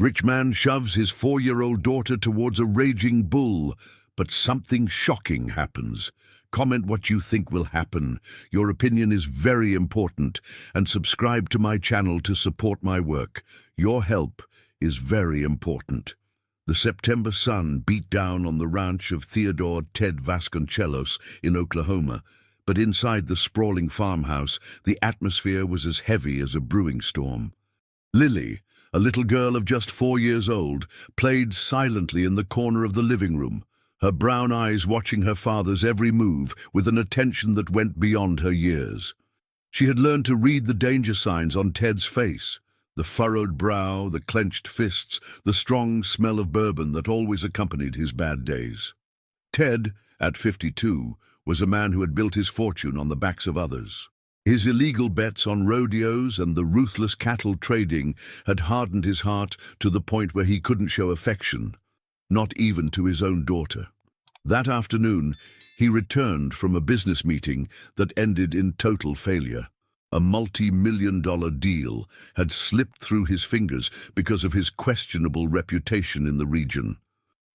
Rich man shoves his 4-year-old daughter towards a raging bull, but something shocking happens. Comment what you think will happen. Your opinion is very important, and subscribe to my channel to support my work. Your help is very important. The September sun beat down on the ranch of Theodore Ted Vasconcelos in Oklahoma, but inside the sprawling farmhouse, the atmosphere was as heavy as a brewing storm. Lily, a little girl of just 4 years old, played silently in the corner of the living room, her brown eyes watching her father's every move with an attention that went beyond her years. She had learned to read the danger signs on Ted's face, the furrowed brow, the clenched fists, the strong smell of bourbon that always accompanied his bad days. Ted, at 52, was a man who had built his fortune on the backs of others. His illegal bets on rodeos and the ruthless cattle trading had hardened his heart to the point where he couldn't show affection, not even to his own daughter. That afternoon, he returned from a business meeting that ended in total failure. A multi-million-dollar deal had slipped through his fingers because of his questionable reputation in the region.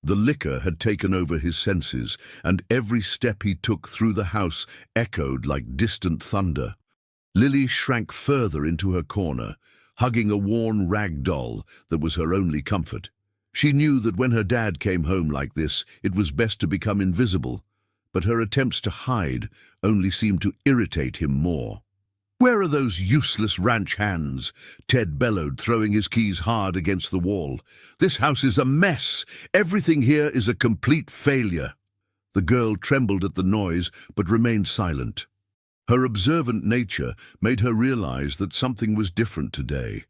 The liquor had taken over his senses, and every step he took through the house echoed like distant thunder. Lily shrank further into her corner, hugging a worn rag doll that was her only comfort. She knew that when her dad came home like this, it was best to become invisible, but her attempts to hide only seemed to irritate him more. "Where are those useless ranch hands?" Ted bellowed, throwing his keys hard against the wall. "This house is a mess. Everything here is a complete failure." The girl trembled at the noise, but remained silent. Her observant nature made her realize that something was different today.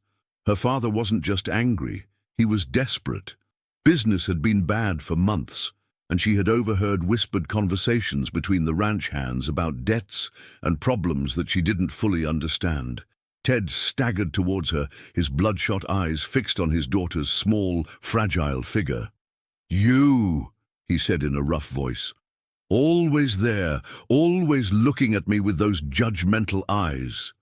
Her father wasn't just angry, he was desperate. Business had been bad for months, and she had overheard whispered conversations between the ranch hands about debts and problems that she didn't fully understand. Ted staggered towards her, his bloodshot eyes fixed on his daughter's small, fragile figure. "You," he said in a rough voice. "Always there, always looking at me with those judgmental eyes.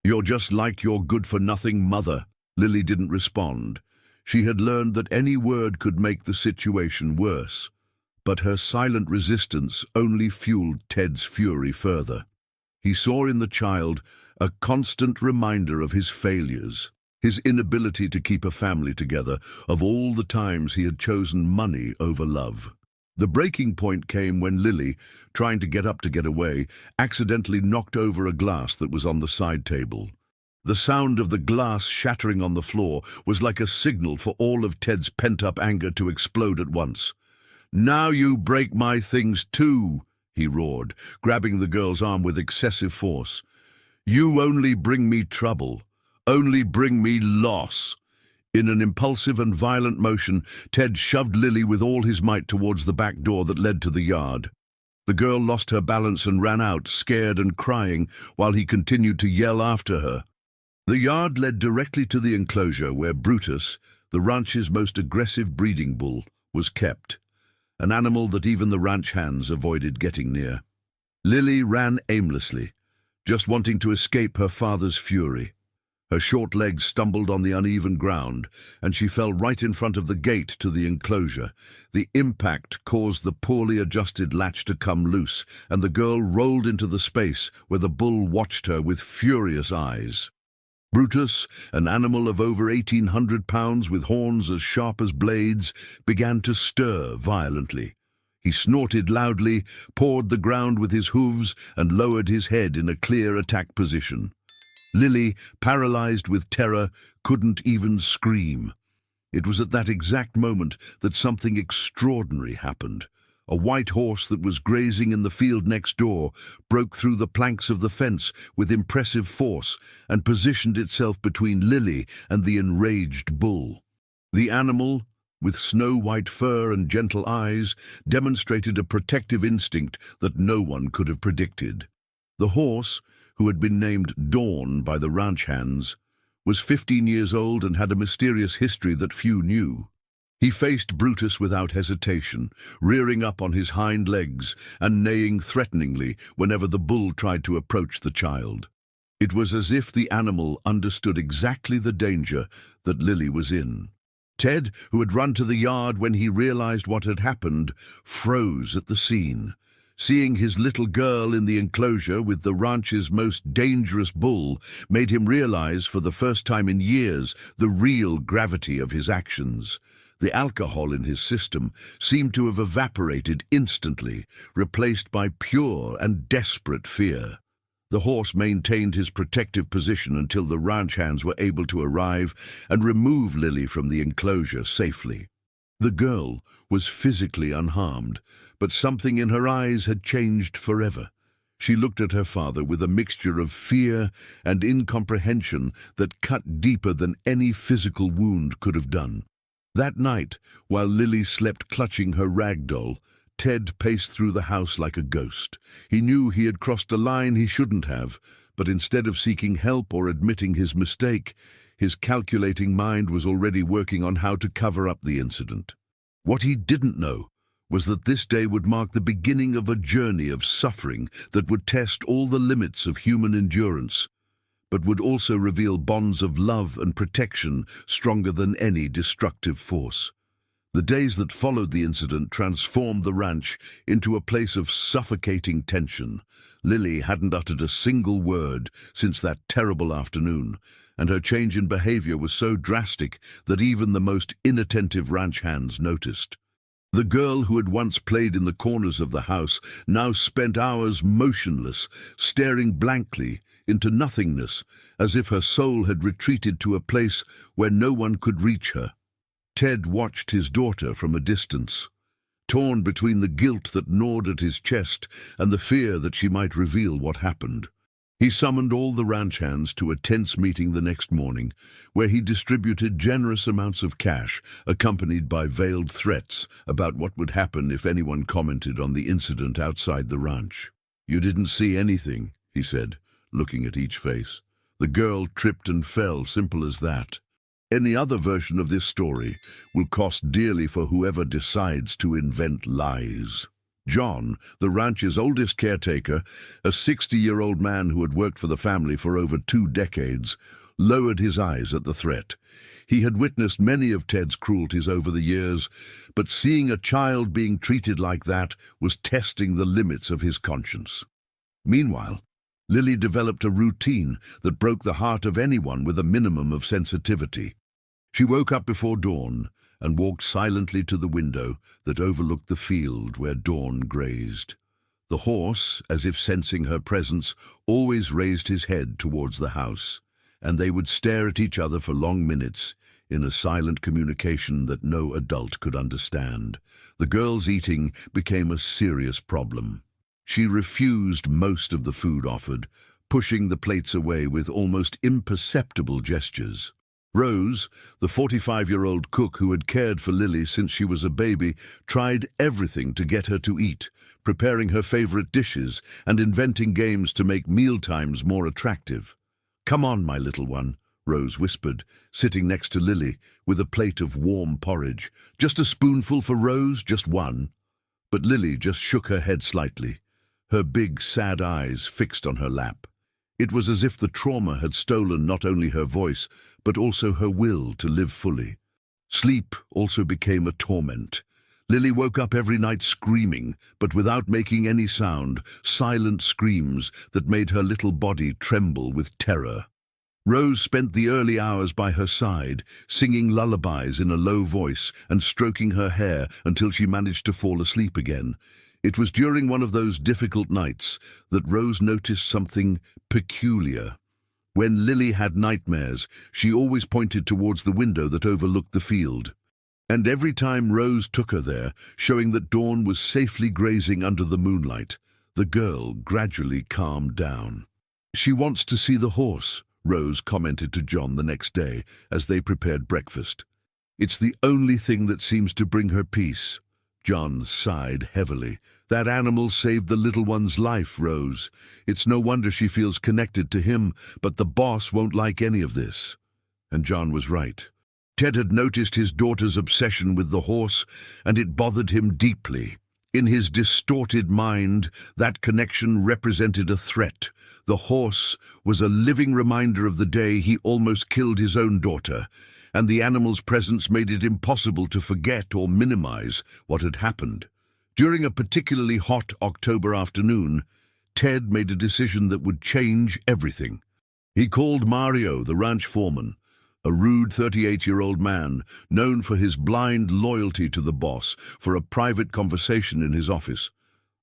You're just like your good-for-nothing mother." Lily didn't respond. She had learned that any word could make the situation worse. But her silent resistance only fueled Ted's fury further. He saw in the child a constant reminder of his failures, his inability to keep a family together, of all the times he had chosen money over love. The breaking point came when Lily, trying to get up to get away, accidentally knocked over a glass that was on the side table. The sound of the glass shattering on the floor was like a signal for all of Ted's pent-up anger to explode at once. "Now you break my things too," he roared, grabbing the girl's arm with excessive force. "You only bring me trouble, only bring me loss." In an impulsive and violent motion, Ted shoved Lily with all his might towards the back door that led to the yard. The girl lost her balance and ran out, scared and crying, while he continued to yell after her. The yard led directly to the enclosure where Brutus, the ranch's most aggressive breeding bull, was kept, an animal that even the ranch hands avoided getting near. Lily ran aimlessly, just wanting to escape her father's fury. Her short legs stumbled on the uneven ground, and she fell right in front of the gate to the enclosure. The impact caused the poorly adjusted latch to come loose, and the girl rolled into the space where the bull watched her with furious eyes. Brutus, an animal of over 1,800 pounds with horns as sharp as blades, began to stir violently. He snorted loudly, pawed the ground with his hooves, and lowered his head in a clear attack position. Lily, paralyzed with terror, couldn't even scream. It was at that exact moment that something extraordinary happened. A white horse that was grazing in the field next door broke through the planks of the fence with impressive force and positioned itself between Lily and the enraged bull. The animal, with snow-white fur and gentle eyes, demonstrated a protective instinct that no one could have predicted. The horse, who had been named Dawn by the ranch hands, was 15 years old and had a mysterious history that few knew. He faced Brutus without hesitation, rearing up on his hind legs and neighing threateningly whenever the bull tried to approach the child. It was as if the animal understood exactly the danger that Lily was in. Ted, who had run to the yard when he realized what had happened, froze at the scene. Seeing his little girl in the enclosure with the ranch's most dangerous bull made him realize for the first time in years the real gravity of his actions. The alcohol in his system seemed to have evaporated instantly, replaced by pure and desperate fear. The horse maintained his protective position until the ranch hands were able to arrive and remove Lily from the enclosure safely. The girl was physically unharmed, but something in her eyes had changed forever. She looked at her father with a mixture of fear and incomprehension that cut deeper than any physical wound could have done. That night, while Lily slept clutching her rag doll, Ted paced through the house like a ghost. He knew he had crossed a line he shouldn't have, but instead of seeking help or admitting his mistake, his calculating mind was already working on how to cover up the incident. What he didn't know was that this day would mark the beginning of a journey of suffering that would test all the limits of human endurance, but would also reveal bonds of love and protection stronger than any destructive force. The days that followed the incident transformed the ranch into a place of suffocating tension. Lily hadn't uttered a single word since that terrible afternoon, and her change in behavior was so drastic that even the most inattentive ranch hands noticed. The girl who had once played in the corners of the house now spent hours motionless, staring blankly into nothingness, as if her soul had retreated to a place where no one could reach her. Ted watched his daughter from a distance, torn between the guilt that gnawed at his chest and the fear that she might reveal what happened. He summoned all the ranch hands to a tense meeting the next morning, where he distributed generous amounts of cash, accompanied by veiled threats about what would happen if anyone commented on the incident outside the ranch. "You didn't see anything," he said, looking at each face. "The girl tripped and fell, simple as that. Any other version of this story will cost dearly for whoever decides to invent lies." John, the ranch's oldest caretaker, a 60-year-old man who had worked for the family for over 2 decades, lowered his eyes at the threat. He had witnessed many of Ted's cruelties over the years, but seeing a child being treated like that was testing the limits of his conscience. Meanwhile, Lily developed a routine that broke the heart of anyone with a minimum of sensitivity. She woke up before dawn and walked silently to the window that overlooked the field where Dawn grazed. The horse, as if sensing her presence, always raised his head towards the house, and they would stare at each other for long minutes in a silent communication that no adult could understand. The girl's eating became a serious problem. She refused most of the food offered, pushing the plates away with almost imperceptible gestures. Rose, the 45-year-old cook who had cared for Lily since she was a baby, tried everything to get her to eat, preparing her favorite dishes and inventing games to make mealtimes more attractive. "Come on, my little one," Rose whispered, sitting next to Lily with a plate of warm porridge. "Just a spoonful for Rose, just one." But Lily just shook her head slightly, her big, sad eyes fixed on her lap. It was as if the trauma had stolen not only her voice, but also her will to live fully. Sleep also became a torment. Lily woke up every night screaming, but without making any sound, silent screams that made her little body tremble with terror. Rose spent the early hours by her side, singing lullabies in a low voice and stroking her hair until she managed to fall asleep again. It was during one of those difficult nights that Rose noticed something peculiar. When Lily had nightmares, she always pointed towards the window that overlooked the field. And every time Rose took her there, showing that Dawn was safely grazing under the moonlight, the girl gradually calmed down. "She wants to see the horse," Rose commented to John the next day as they prepared breakfast. "It's the only thing that seems to bring her peace." John sighed heavily. "That animal saved the little one's life, Rose. It's no wonder she feels connected to him, but the boss won't like any of this." And John was right. Ted had noticed his daughter's obsession with the horse, and it bothered him deeply. In his distorted mind, that connection represented a threat. The horse was a living reminder of the day he almost killed his own daughter, and the animal's presence made it impossible to forget or minimize what had happened. During a particularly hot October afternoon, Ted made a decision that would change everything. He called Mario, the ranch foreman, a rude 38-year-old man known for his blind loyalty to the boss, for a private conversation in his office.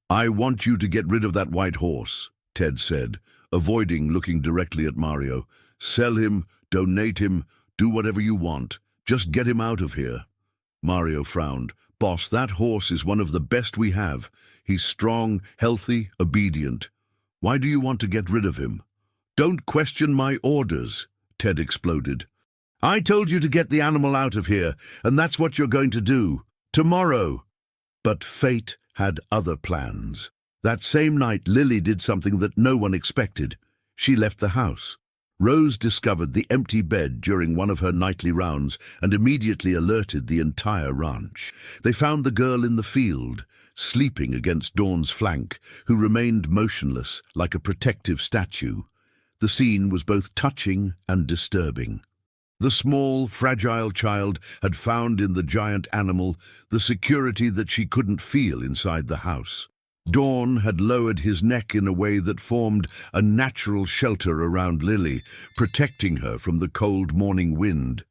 "I want you to get rid of that white horse," Ted said, avoiding looking directly at Mario. "Sell him, donate him, do whatever you want. Just get him out of here." Mario frowned. "Boss, that horse is one of the best we have. He's strong, healthy, obedient. Why do you want to get rid of him?" "Don't question my orders," Ted exploded. "I told you to get the animal out of here, and that's what you're going to do. Tomorrow." But fate had other plans. That same night, Lily did something that no one expected. She left the house. Rose discovered the empty bed during one of her nightly rounds and immediately alerted the entire ranch. They found the girl in the field, sleeping against Dawn's flank, who remained motionless like a protective statue. The scene was both touching and disturbing. The small, fragile child had found in the giant animal the security that she couldn't feel inside the house. Dawn had lowered his neck in a way that formed a natural shelter around Lily, protecting her from the cold morning wind.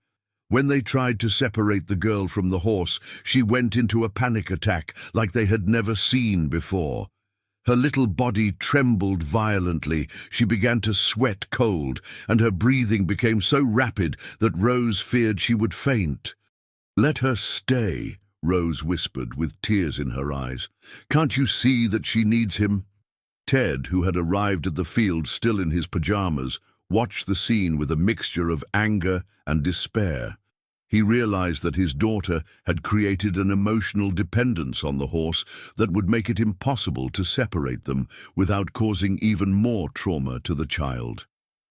When they tried to separate the girl from the horse, she went into a panic attack like they had never seen before. Her little body trembled violently, she began to sweat cold, and her breathing became so rapid that Rose feared she would faint. "Let her stay," Rose whispered with tears in her eyes. "Can't you see that she needs him?" Ted, who had arrived at the field still in his pajamas, watched the scene with a mixture of anger and despair. He realized that his daughter had created an emotional dependence on the horse that would make it impossible to separate them without causing even more trauma to the child.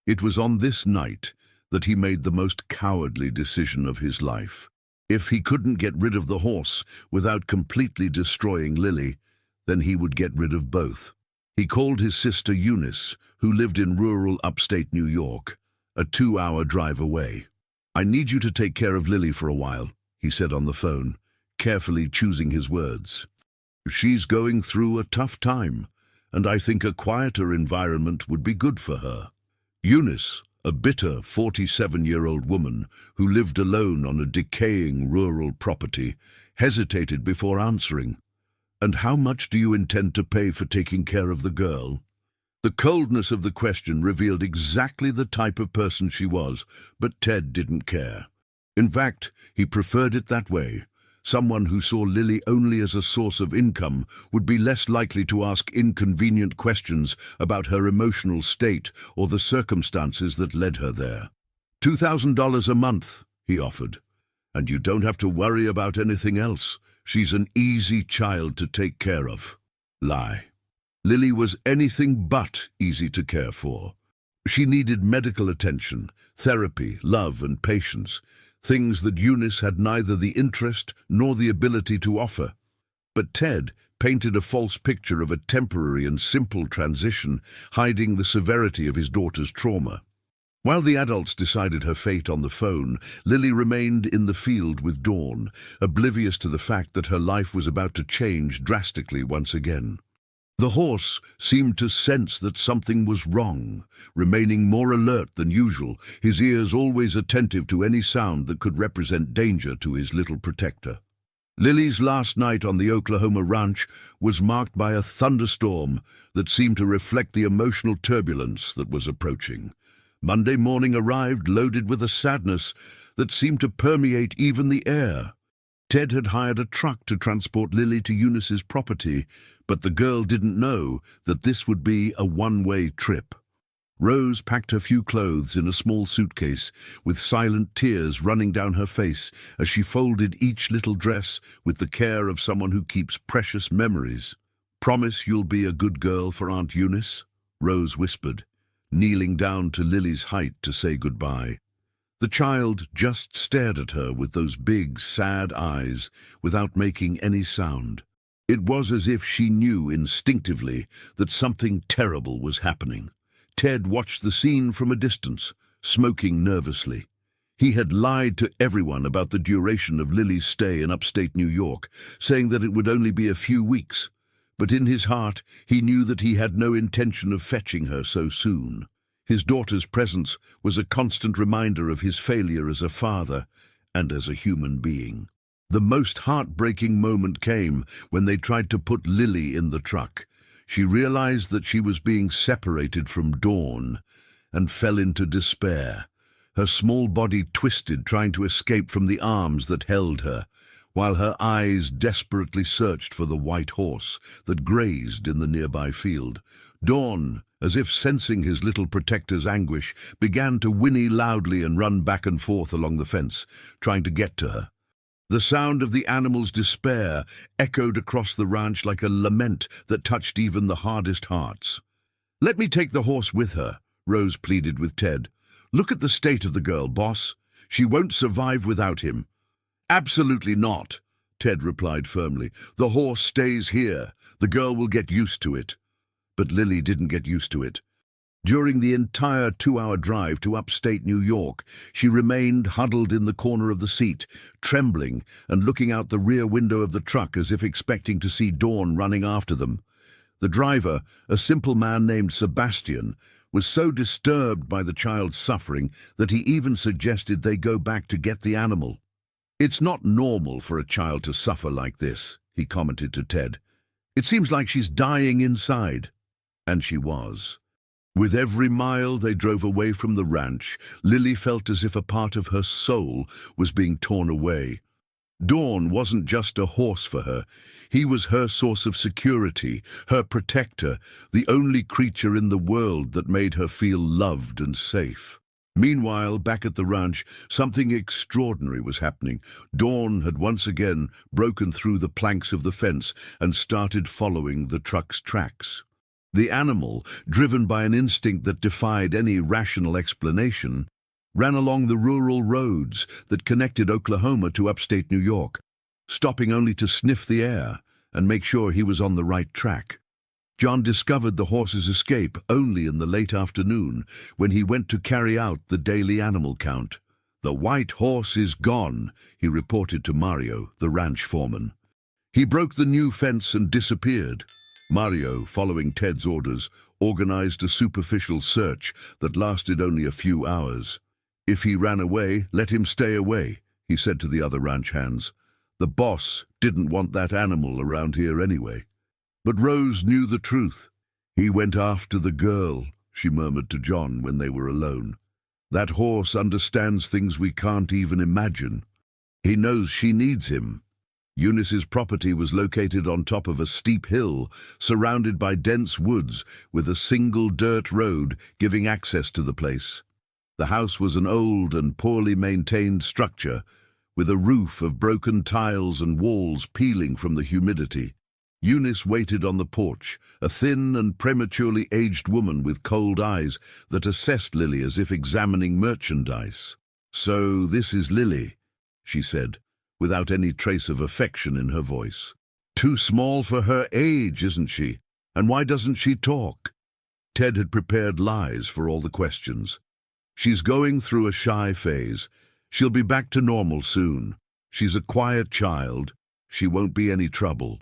It was on this night that he made the most cowardly decision of his life. If he couldn't get rid of the horse without completely destroying Lily, then he would get rid of both. He called his sister Eunice, who lived in rural upstate New York, a 2-hour drive away. "I need you to take care of Lily for a while," he said on the phone, carefully choosing his words. "She's going through a tough time, and I think a quieter environment would be good for her." Eunice, a bitter 47-year-old woman who lived alone on a decaying rural property, hesitated before answering. "And how much do you intend to pay for taking care of the girl?" The coldness of the question revealed exactly the type of person she was, but Ted didn't care. In fact, he preferred it that way. Someone who saw Lily only as a source of income would be less likely to ask inconvenient questions about her emotional state or the circumstances that led her there. $2,000 a month, he offered. "And you don't have to worry about anything else. She's an easy child to take care of." Lie. Lily was anything but easy to care for. She needed medical attention, therapy, love, and patience, things that Eunice had neither the interest nor the ability to offer. But Ted painted a false picture of a temporary and simple transition, hiding the severity of his daughter's trauma. While the adults decided her fate on the phone, Lily remained in the field with Dawn, oblivious to the fact that her life was about to change drastically once again. The horse seemed to sense that something was wrong, remaining more alert than usual, his ears always attentive to any sound that could represent danger to his little protector. Lily's last night on the Oklahoma ranch was marked by a thunderstorm that seemed to reflect the emotional turbulence that was approaching. Monday morning arrived loaded with a sadness that seemed to permeate even the air. Ted had hired a truck to transport Lily to Eunice's property, but the girl didn't know that this would be a one-way trip. Rose packed her few clothes in a small suitcase, with silent tears running down her face as she folded each little dress with the care of someone who keeps precious memories. "Promise you'll be a good girl for Aunt Eunice?" Rose whispered, kneeling down to Lily's height to say goodbye. The child just stared at her with those big, sad eyes without making any sound. It was as if she knew instinctively that something terrible was happening. Ted watched the scene from a distance, smoking nervously. He had lied to everyone about the duration of Lily's stay in upstate New York, saying that it would only be a few weeks. But in his heart, he knew that he had no intention of fetching her so soon. His daughter's presence was a constant reminder of his failure as a father and as a human being. The most heartbreaking moment came when they tried to put Lily in the truck. She realized that she was being separated from Dawn and fell into despair. Her small body twisted, trying to escape from the arms that held her, while her eyes desperately searched for the white horse that grazed in the nearby field. Dawn, as if sensing his little protector's anguish, began to whinny loudly and run back and forth along the fence, trying to get to her. The sound of the animal's despair echoed across the ranch like a lament that touched even the hardest hearts. "Let me take the horse with her," Rose pleaded with Ted. "Look at the state of the girl, boss. She won't survive without him." "Absolutely not," Ted replied firmly. "The horse stays here. The girl will get used to it." But Lily didn't get used to it. During the entire 2-hour drive to upstate New York, she remained huddled in the corner of the seat, trembling and looking out the rear window of the truck as if expecting to see Dawn running after them. The driver, a simple man named Sebastian, was so disturbed by the child's suffering that he even suggested they go back to get the animal. "It's not normal for a child to suffer like this," he commented to Ted. "It seems like she's dying inside." And she was. With every mile they drove away from the ranch, Lily felt as if a part of her soul was being torn away. Dawn wasn't just a horse for her. He was her source of security, her protector, the only creature in the world that made her feel loved and safe. Meanwhile, back at the ranch, something extraordinary was happening. Dawn had once again broken through the planks of the fence and started following the truck's tracks. The animal, driven by an instinct that defied any rational explanation, ran along the rural roads that connected Oklahoma to upstate New York, stopping only to sniff the air and make sure he was on the right track. John discovered the horse's escape only in the late afternoon when he went to carry out the daily animal count. "The white horse is gone," he reported to Mario, the ranch foreman. "He broke the new fence and disappeared." Mario, following Ted's orders, organized a superficial search that lasted only a few hours. "If he ran away, let him stay away," he said to the other ranch hands. "The boss didn't want that animal around here anyway." But Rose knew the truth. "He went after the girl," she murmured to John when they were alone. "That horse understands things we can't even imagine. He knows she needs him." Eunice's property was located on top of a steep hill, surrounded by dense woods, with a single dirt road giving access to the place. The house was an old and poorly maintained structure, with a roof of broken tiles and walls peeling from the humidity. Eunice waited on the porch, a thin and prematurely aged woman with cold eyes that assessed Lily as if examining merchandise. "So this is Lily," she said, without any trace of affection in her voice. "Too small for her age, isn't she? And why doesn't she talk?" Ted had prepared lies for all the questions. "She's going through a shy phase. She'll be back to normal soon. She's a quiet child. She won't be any trouble."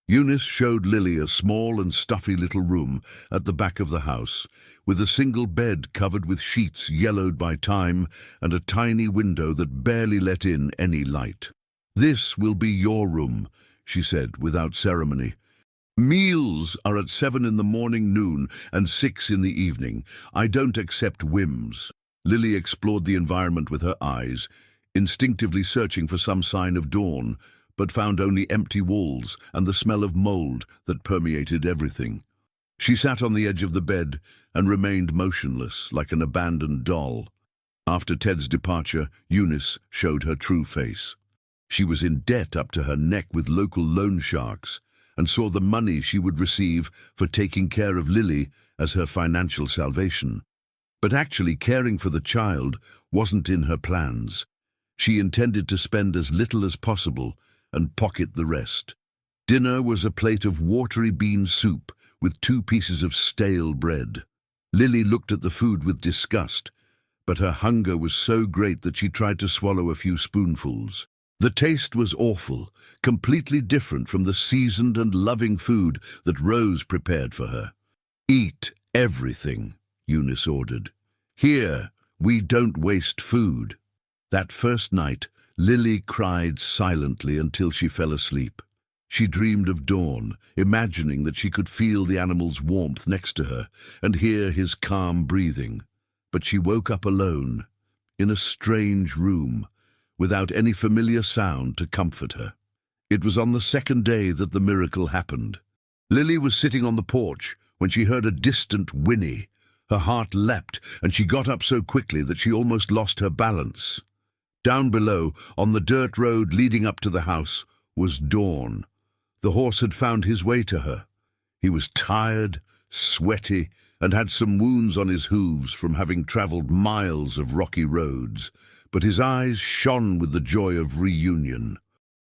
Eunice showed Lily a small and stuffy little room at the back of the house, with a single bed covered with sheets yellowed by time and a tiny window that barely let in any light. "This will be your room," she said without ceremony. "Meals are at 7 in the morning, noon, and 6 in the evening. I don't accept whims." Lily explored the environment with her eyes, instinctively searching for some sign of Dawn, but found only empty walls and the smell of mold that permeated everything. She sat on the edge of the bed and remained motionless, like an abandoned doll. After Ted's departure, Eunice showed her true face. She was in debt up to her neck with local loan sharks, and saw the money she would receive for taking care of Lily as her financial salvation. But actually caring for the child wasn't in her plans. She intended to spend as little as possible and pocket the rest. Dinner was a plate of watery bean soup with 2 pieces of stale bread. Lily looked at the food with disgust, but her hunger was so great that she tried to swallow a few spoonfuls. The taste was awful, completely different from the seasoned and loving food that Rose prepared for her. "Eat everything," Eunice ordered. "Here, we don't waste food." That first night, Lily cried silently until she fell asleep. She dreamed of Dawn, imagining that she could feel the animal's warmth next to her and hear his calm breathing. But she woke up alone, in a strange room, without any familiar sound to comfort her. It was on the second day that the miracle happened. Lily was sitting on the porch when she heard a distant whinny. Her heart leapt, and she got up so quickly that she almost lost her balance. Down below, on the dirt road leading up to the house, was Dawn. The horse had found his way to her. He was tired, sweaty, and had some wounds on his hooves from having travelled miles of rocky roads, but his eyes shone with the joy of reunion.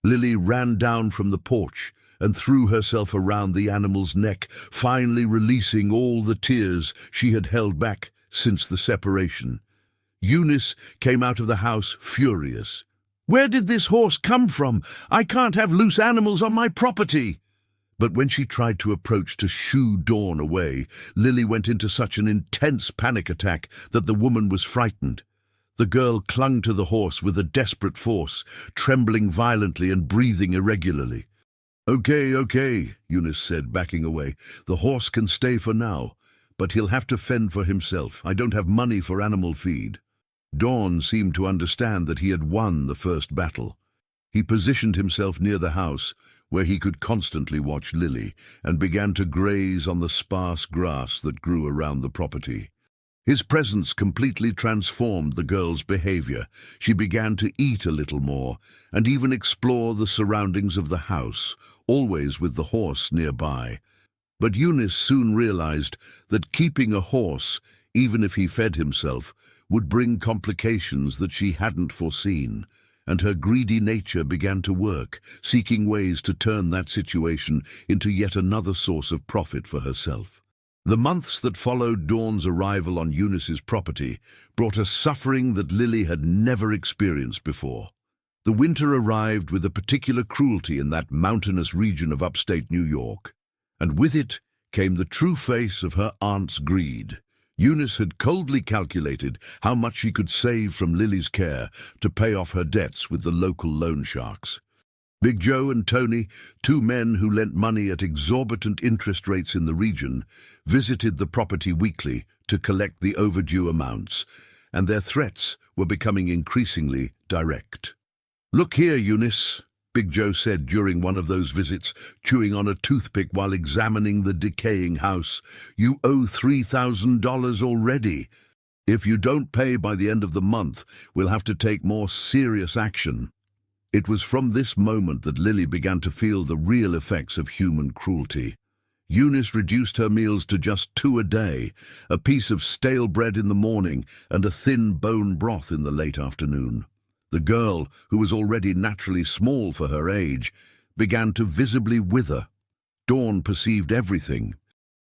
Lily ran down from the porch and threw herself around the animal's neck, finally releasing all the tears she had held back since the separation. Eunice came out of the house furious. "Where did this horse come from? I can't have loose animals on my property." But when she tried to approach to shoo Dawn away, Lily went into such an intense panic attack that the woman was frightened. The girl clung to the horse with a desperate force, trembling violently and breathing irregularly. Okay, Eunice said, backing away. "The horse can stay for now, but he'll have to fend for himself. I don't have money for animal feed." Dawn seemed to understand that he had won the first battle. He positioned himself near the house, where he could constantly watch Lily, and began to graze on the sparse grass that grew around the property. His presence completely transformed the girl's behavior. She began to eat a little more, and even explore the surroundings of the house, always with the horse nearby. But Eunice soon realized that keeping a horse, even if he fed himself, would bring complications that she hadn't foreseen, and her greedy nature began to work, seeking ways to turn that situation into yet another source of profit for herself. The months that followed Dawn's arrival on Eunice's property brought a suffering that Lily had never experienced before. The winter arrived with a particular cruelty in that mountainous region of upstate New York, and with it came the true face of her aunt's greed. Eunice had coldly calculated how much she could save from Lily's care to pay off her debts with the local loan sharks. Big Joe and Tony, two men who lent money at exorbitant interest rates in the region, visited the property weekly to collect the overdue amounts, and their threats were becoming increasingly direct. "Look here, Eunice," Big Joe said during one of those visits, chewing on a toothpick while examining the decaying house. "You owe $3,000 already. If you don't pay by the end of the month, we'll have to take more serious action." It was from this moment that Lily began to feel the real effects of human cruelty. Eunice reduced her meals to just 2 a day, a piece of stale bread in the morning and a thin bone broth in the late afternoon. The girl, who was already naturally small for her age, began to visibly wither. Dawn perceived everything.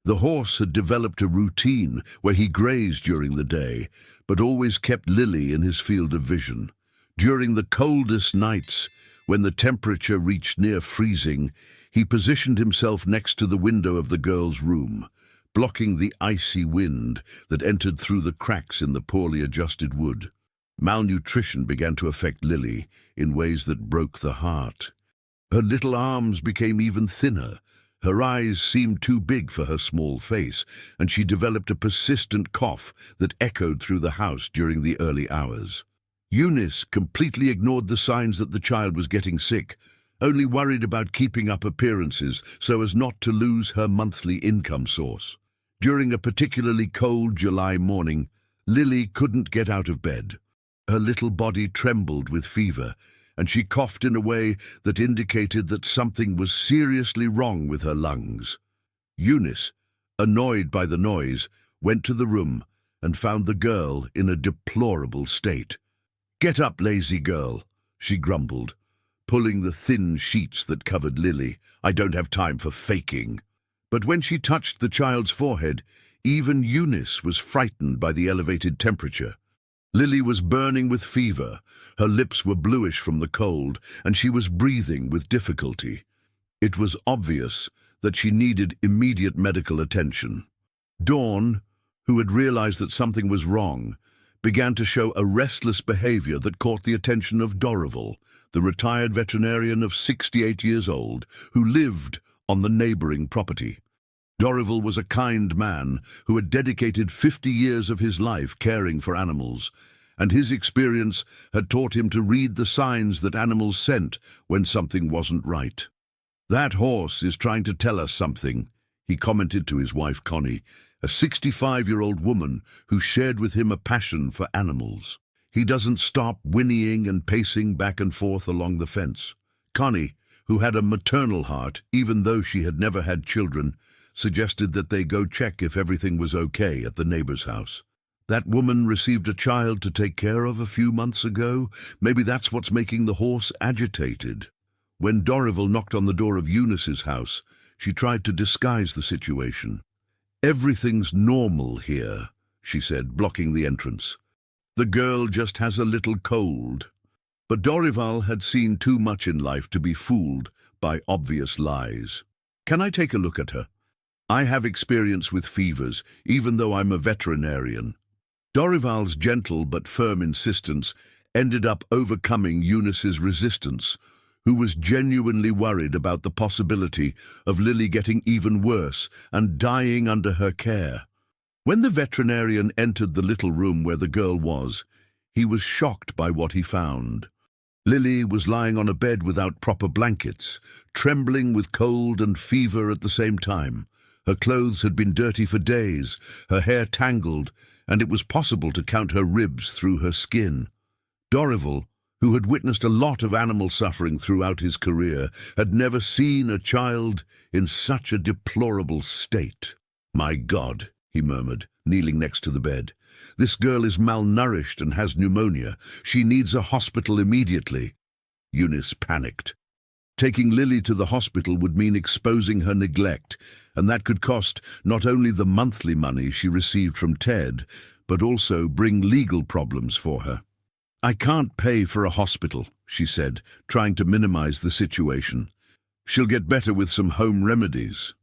The horse had developed a routine where he grazed during the day, but always kept Lily in his field of vision. During the coldest nights, when the temperature reached near freezing, he positioned himself next to the window of the girl's room, blocking the icy wind that entered through the cracks in the poorly adjusted wood. Malnutrition began to affect Lily in ways that broke the heart. Her little arms became even thinner, her eyes seemed too big for her small face, and she developed a persistent cough that echoed through the house during the early hours. Eunice completely ignored the signs that the child was getting sick, only worried about keeping up appearances so as not to lose her monthly income source. During a particularly cold July morning, Lily couldn't get out of bed. Her little body trembled with fever, and she coughed in a way that indicated that something was seriously wrong with her lungs. Eunice, annoyed by the noise, went to the room and found the girl in a deplorable state. "Get up, lazy girl," she grumbled, pulling the thin sheets that covered Lily. "I don't have time for faking." But when she touched the child's forehead, even Eunice was frightened by the elevated temperature. Lily was burning with fever, her lips were bluish from the cold, and she was breathing with difficulty. It was obvious that she needed immediate medical attention. Dawn, who had realized that something was wrong, began to show a restless behavior that caught the attention of Dorival, the retired veterinarian of 68 years old, who lived on the neighboring property. Dorival was a kind man who had dedicated 50 years of his life caring for animals, and his experience had taught him to read the signs that animals sent when something wasn't right. "That horse is trying to tell us something," he commented to his wife Connie, a 65-year-old woman who shared with him a passion for animals. "He doesn't stop whinnying and pacing back and forth along the fence." Connie, who had a maternal heart, even though she had never had children, suggested that they go check if everything was okay at the neighbor's house. "That woman received a child to take care of a few months ago. Maybe that's what's making the horse agitated." When Dorival knocked on the door of Eunice's house, she tried to disguise the situation. "Everything's normal here," she said, blocking the entrance. "The girl just has a little cold." But Dorival had seen too much in life to be fooled by obvious lies. "Can I take a look at her? I have experience with fevers, even though I'm a veterinarian." Dorival's gentle but firm insistence ended up overcoming Eunice's resistance, who was genuinely worried about the possibility of Lily getting even worse and dying under her care. When the veterinarian entered the little room where the girl was, he was shocked by what he found. Lily was lying on a bed without proper blankets, trembling with cold and fever at the same time. Her clothes had been dirty for days, her hair tangled, and it was possible to count her ribs through her skin. Dorival, who had witnessed a lot of animal suffering throughout his career, had never seen a child in such a deplorable state. "My God," he murmured, kneeling next to the bed. "This girl is malnourished and has pneumonia. She needs a hospital immediately." Eunice panicked. Taking Lily to the hospital would mean exposing her neglect, and that could cost not only the monthly money she received from Ted, but also bring legal problems for her. "I can't pay for a hospital," she said, trying to minimize the situation. "She'll get better with some home remedies."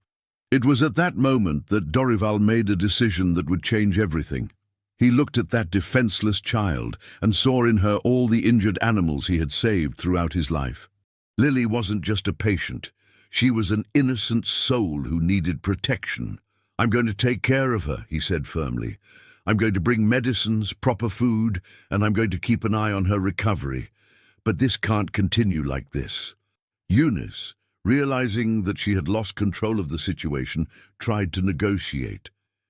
It was at that moment that Dorival made a decision that would change everything. He looked at that defenseless child and saw in her all the injured animals he had saved throughout his life. Lily wasn't just a patient. She was an innocent soul who needed protection. "I'm going to take care of her," he said firmly. "I'm going to bring medicines, proper food, and I'm going to keep an eye on her recovery. But this can't continue like this." Eunice, realizing that she had lost control of the situation, tried to negotiate.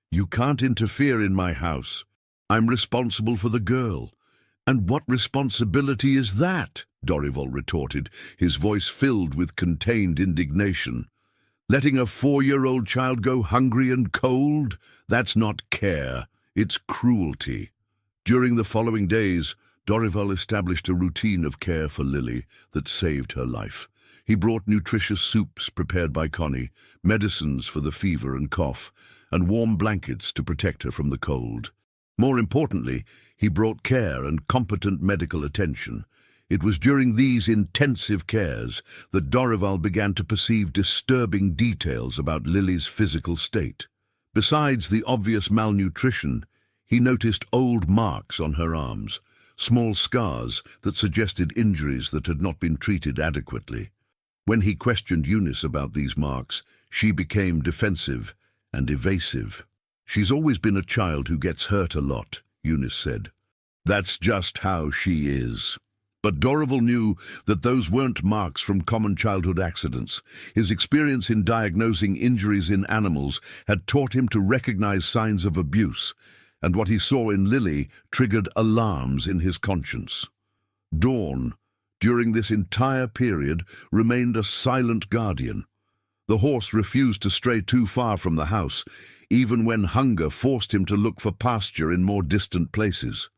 "You can't interfere in my house. I'm responsible for the girl." "And what responsibility is that?" Dorival retorted, his voice filled with contained indignation. "Letting a 4-year-old child go hungry and cold? That's not care, it's cruelty." During the following days, Dorival established a routine of care for Lily that saved her life. He brought nutritious soups prepared by Connie, medicines for the fever and cough, and warm blankets to protect her from the cold. More importantly, he brought care and competent medical attention. It was during these intensive cares that Dorival began to perceive disturbing details about Lily's physical state. Besides the obvious malnutrition, he noticed old marks on her arms, small scars that suggested injuries that had not been treated adequately. When he questioned Eunice about these marks, she became defensive and evasive. "She's always been a child who gets hurt a lot," Eunice said. "That's just how she is." But Dorival knew that those weren't marks from common childhood accidents. His experience in diagnosing injuries in animals had taught him to recognize signs of abuse, and what he saw in Lily triggered alarms in his conscience. Dawn, during this entire period, remained a silent guardian. The horse refused to stray too far from the house, even when hunger forced him to look for pasture in more distant places.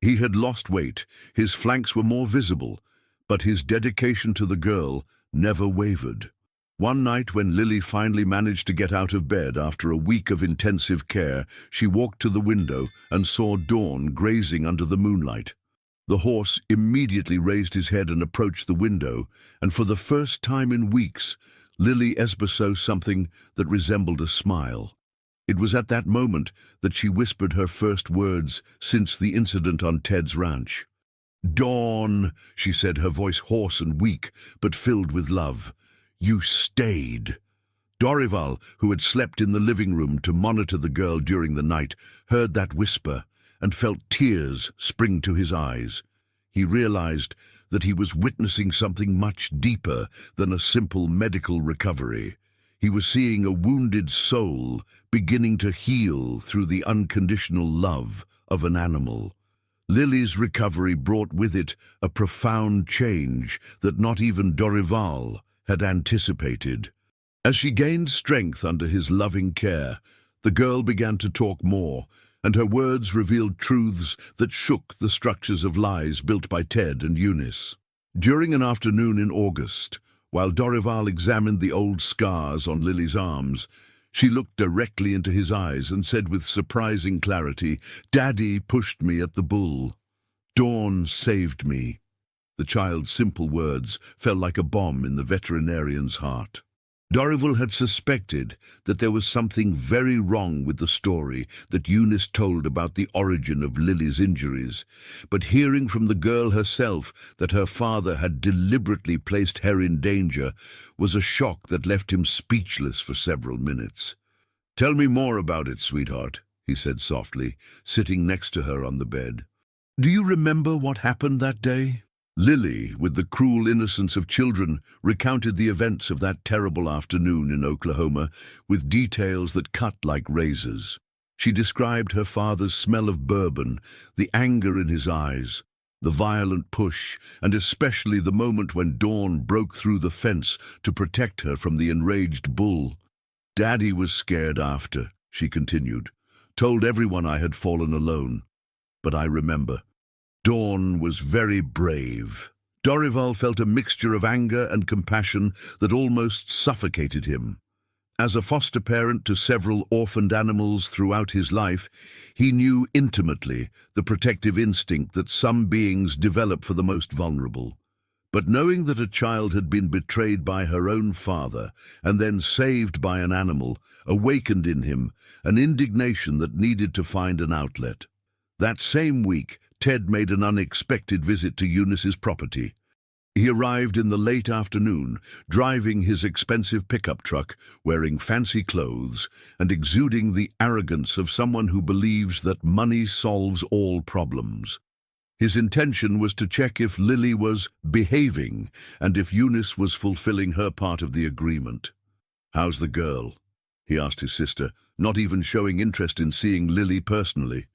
He had lost weight, his flanks were more visible, but his dedication to the girl never wavered. One night when Lily finally managed to get out of bed after a week of intensive care, she walked to the window and saw Dawn grazing under the moonlight. The horse immediately raised his head and approached the window, and for the first time in weeks, Lily Esber saw something that resembled a smile. It was at that moment that she whispered her first words since the incident on Ted's ranch. "Dawn," she said, her voice hoarse and weak, but filled with love. "You stayed." Dorival, who had slept in the living room to monitor the girl during the night, heard that whisper and felt tears spring to his eyes. He realized that he was witnessing something much deeper than a simple medical recovery. He was seeing a wounded soul beginning to heal through the unconditional love of an animal. Lily's recovery brought with it a profound change that not even Dorival had anticipated. As she gained strength under his loving care, the girl began to talk more, and her words revealed truths that shook the structures of lies built by Ted and Eunice. During an afternoon in August, while Dorival examined the old scars on Lily's arms, she looked directly into his eyes and said with surprising clarity, "Daddy pushed me at the bull. Dawn saved me." The child's simple words fell like a bomb in the veterinarian's heart. Dorival had suspected that there was something very wrong with the story that Eunice told about the origin of Lily's injuries, but hearing from the girl herself that her father had deliberately placed her in danger was a shock that left him speechless for several minutes. "Tell me more about it, sweetheart," he said softly, sitting next to her on the bed. "Do you remember what happened that day?" Lily, with the cruel innocence of children, recounted the events of that terrible afternoon in Oklahoma with details that cut like razors. She described her father's smell of bourbon, the anger in his eyes, the violent push, and especially the moment when Dawn broke through the fence to protect her from the enraged bull. "Daddy was scared after," she continued. "Told everyone I had fallen alone. But I remember. Dawn was very brave." Dorival felt a mixture of anger and compassion that almost suffocated him. As a foster parent to several orphaned animals throughout his life, he knew intimately the protective instinct that some beings develop for the most vulnerable. But knowing that a child had been betrayed by her own father and then saved by an animal awakened in him an indignation that needed to find an outlet. That same week, Ted made an unexpected visit to Eunice's property. He arrived in the late afternoon, driving his expensive pickup truck, wearing fancy clothes, and exuding the arrogance of someone who believes that money solves all problems. His intention was to check if Lily was behaving and if Eunice was fulfilling her part of the agreement. "How's the girl?" he asked his sister, not even showing interest in seeing Lily personally.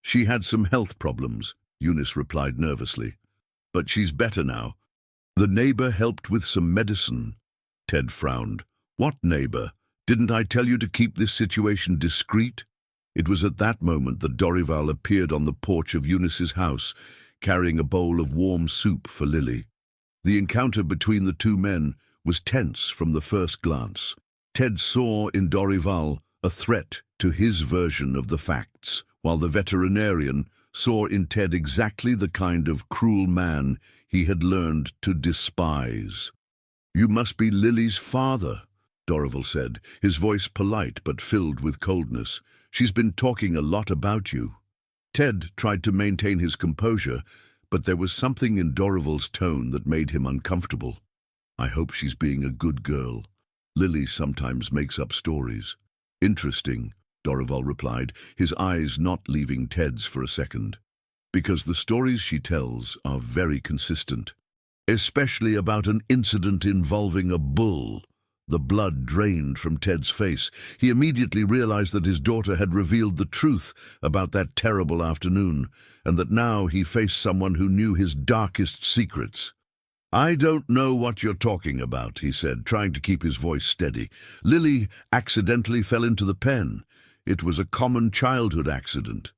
"She had some health problems," Eunice replied nervously. "But she's better now. The neighbor helped with some medicine." Ted frowned. "What neighbor? Didn't I tell you to keep this situation discreet?" It was at that moment that Dorival appeared on the porch of Eunice's house, carrying a bowl of warm soup for Lily. The encounter between the two men was tense from the first glance. Ted saw in Dorival a threat to his version of the facts, while the veterinarian saw in Ted exactly the kind of cruel man he had learned to despise. "You must be Lily's father," Dorival said, his voice polite but filled with coldness. "She's been talking a lot about you." Ted tried to maintain his composure, but there was something in Dorival's tone that made him uncomfortable. "I hope she's being a good girl. Lily sometimes makes up stories." "Interesting," Dorival replied, his eyes not leaving Ted's for a second. "Because the stories she tells are very consistent, especially about an incident involving a bull." The blood drained from Ted's face. He immediately realized that his daughter had revealed the truth about that terrible afternoon, and that now he faced someone who knew his darkest secrets. "I don't know what you're talking about," he said, trying to keep his voice steady. "Lily accidentally fell into the pen. It was a common childhood accident."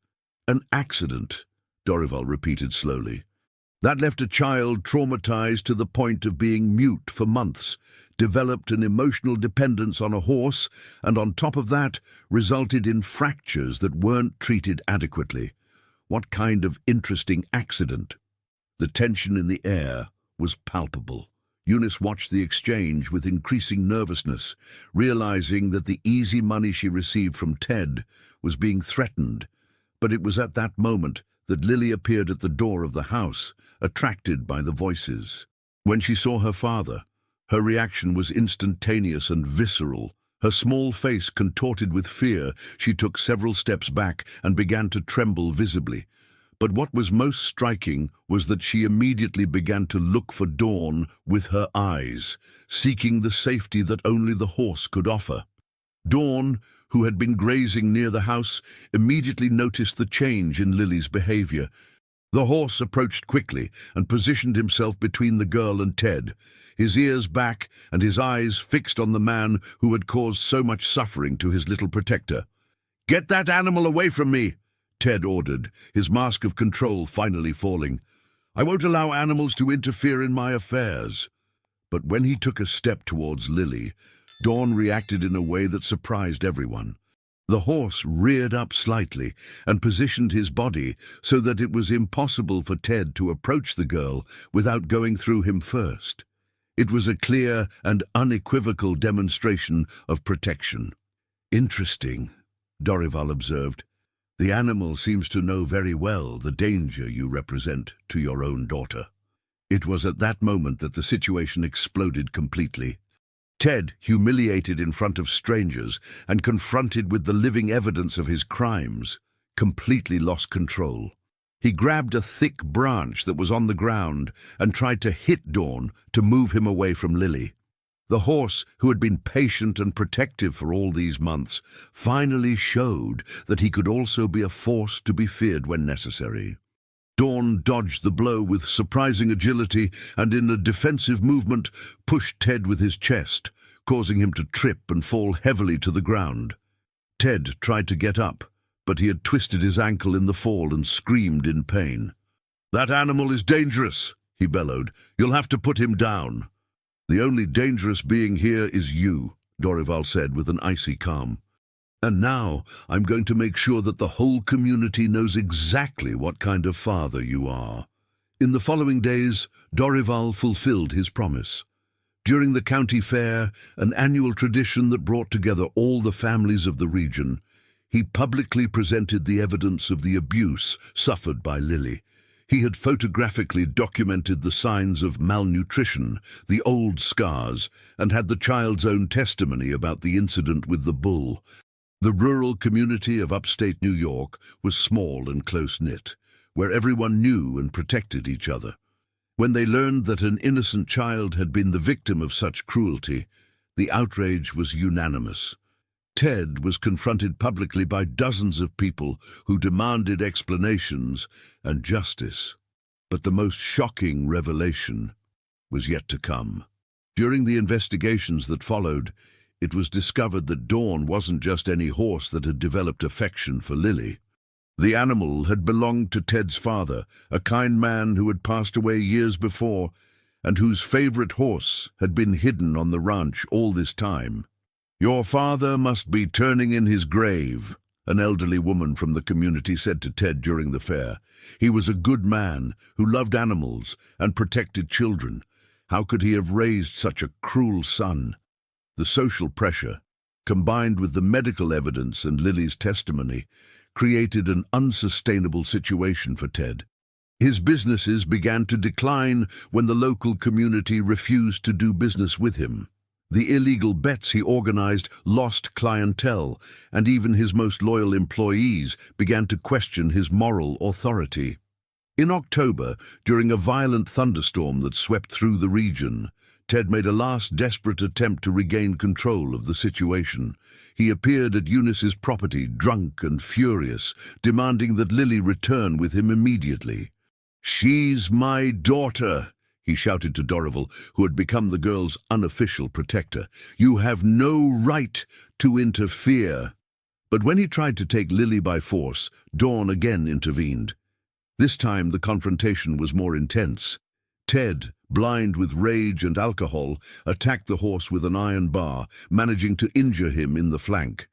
"An accident," Dorival repeated slowly. That left a child traumatized to the point of being mute for months, developed an emotional dependence on a horse, and on top of that, resulted in fractures that weren't treated adequately. What kind of interesting accident? The tension in the air was palpable. Eunice watched the exchange with increasing nervousness, realizing that the easy money she received from Ted was being threatened. But it was at that moment that Lily appeared at the door of the house, attracted by the voices. When she saw her father, her reaction was instantaneous and visceral. Her small face contorted with fear, she took several steps back and began to tremble visibly. But what was most striking was that she immediately began to look for Dawn with her eyes, seeking the safety that only the horse could offer. Dawn, who had been grazing near the house, immediately noticed the change in Lily's behavior. The horse approached quickly and positioned himself between the girl and Ted, his ears back and his eyes fixed on the man who had caused so much suffering to his little protector. "Get that animal away from me!" Ted ordered, his mask of control finally falling. "I won't allow animals to interfere in my affairs." But when he took a step towards Lily, Dawn reacted in a way that surprised everyone. The horse reared up slightly and positioned his body so that it was impossible for Ted to approach the girl without going through him first. It was a clear and unequivocal demonstration of protection. "Interesting," Dorival observed. "The animal seems to know very well the danger you represent to your own daughter." It was at that moment that the situation exploded completely. Ted, humiliated in front of strangers and confronted with the living evidence of his crimes, completely lost control. He grabbed a thick branch that was on the ground and tried to hit Dawn to move him away from Lily. The horse, who had been patient and protective for all these months, finally showed that he could also be a force to be feared when necessary. Dawn dodged the blow with surprising agility and, in a defensive movement, pushed Ted with his chest, causing him to trip and fall heavily to the ground. Ted tried to get up, but he had twisted his ankle in the fall and screamed in pain. "That animal is dangerous," he bellowed. "You'll have to put him down." "The only dangerous being here is you," Dorival said with an icy calm. "And now I'm going to make sure that the whole community knows exactly what kind of father you are." In the following days, Dorival fulfilled his promise. During the county fair, an annual tradition that brought together all the families of the region, he publicly presented the evidence of the abuse suffered by Lily. He had photographically documented the signs of malnutrition, the old scars, and had the child's own testimony about the incident with the bull. The rural community of upstate New York was small and close-knit, where everyone knew and protected each other. When they learned that an innocent child had been the victim of such cruelty, the outrage was unanimous. Ted was confronted publicly by dozens of people who demanded explanations and justice. But the most shocking revelation was yet to come. During the investigations that followed, it was discovered that Dawn wasn't just any horse that had developed affection for Lily. The animal had belonged to Ted's father, a kind man who had passed away years before, and whose favorite horse had been hidden on the ranch all this time. "Your father must be turning in his grave," an elderly woman from the community said to Ted during the fair. "He was a good man who loved animals and protected children. How could he have raised such a cruel son?" The social pressure, combined with the medical evidence and Lily's testimony, created an unsustainable situation for Ted. His businesses began to decline when the local community refused to do business with him. The illegal bets he organized lost clientele, and even his most loyal employees began to question his moral authority. In October, during a violent thunderstorm that swept through the region, Ted made a last desperate attempt to regain control of the situation. He appeared at Eunice's property, drunk and furious, demanding that Lily return with him immediately. "She's my daughter," he shouted to Dorival, who had become the girl's unofficial protector. "You have no right to interfere." But when he tried to take Lily by force, Dawn again intervened. This time the confrontation was more intense. Ted, blind with rage and alcohol, attacked the horse with an iron bar, managing to injure him in the flank.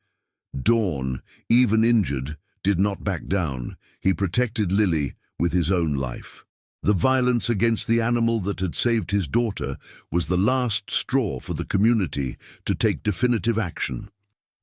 Dawn, even injured, did not back down. He protected Lily with his own life. The violence against the animal that had saved his daughter was the last straw for the community to take definitive action.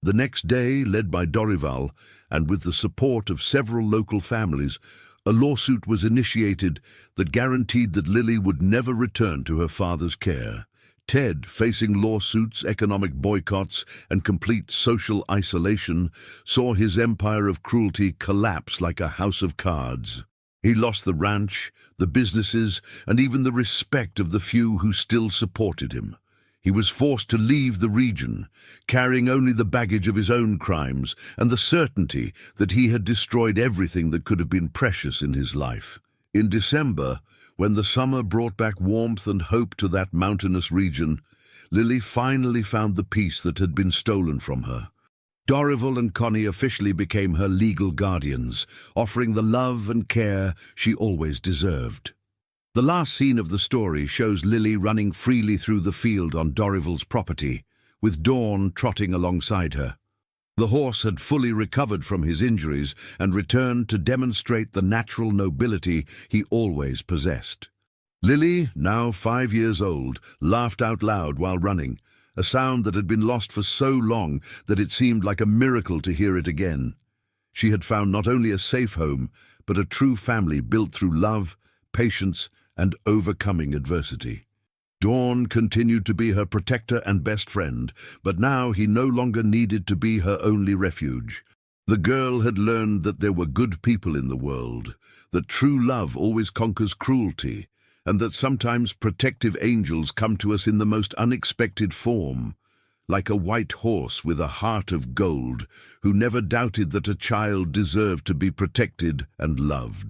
The next day, led by Dorival, and with the support of several local families, a lawsuit was initiated that guaranteed that Lily would never return to her father's care. Ted, facing lawsuits, economic boycotts, and complete social isolation, saw his empire of cruelty collapse like a house of cards. He lost the ranch, the businesses, and even the respect of the few who still supported him. He was forced to leave the region, carrying only the baggage of his own crimes and the certainty that he had destroyed everything that could have been precious in his life. In December, when the summer brought back warmth and hope to that mountainous region, Lily finally found the peace that had been stolen from her. Dorival and Connie officially became her legal guardians, offering the love and care she always deserved. The last scene of the story shows Lily running freely through the field on Dorival's property, with Dawn trotting alongside her. The horse had fully recovered from his injuries and returned to demonstrate the natural nobility he always possessed. Lily, now 5 years old, laughed out loud while running, a sound that had been lost for so long that it seemed like a miracle to hear it again. She had found not only a safe home, but a true family built through love, patience, and overcoming adversity. Dawn continued to be her protector and best friend, but now he no longer needed to be her only refuge. The girl had learned that there were good people in the world, that true love always conquers cruelty, and that sometimes protective angels come to us in the most unexpected form, like a white horse with a heart of gold, who never doubted that a child deserved to be protected and loved.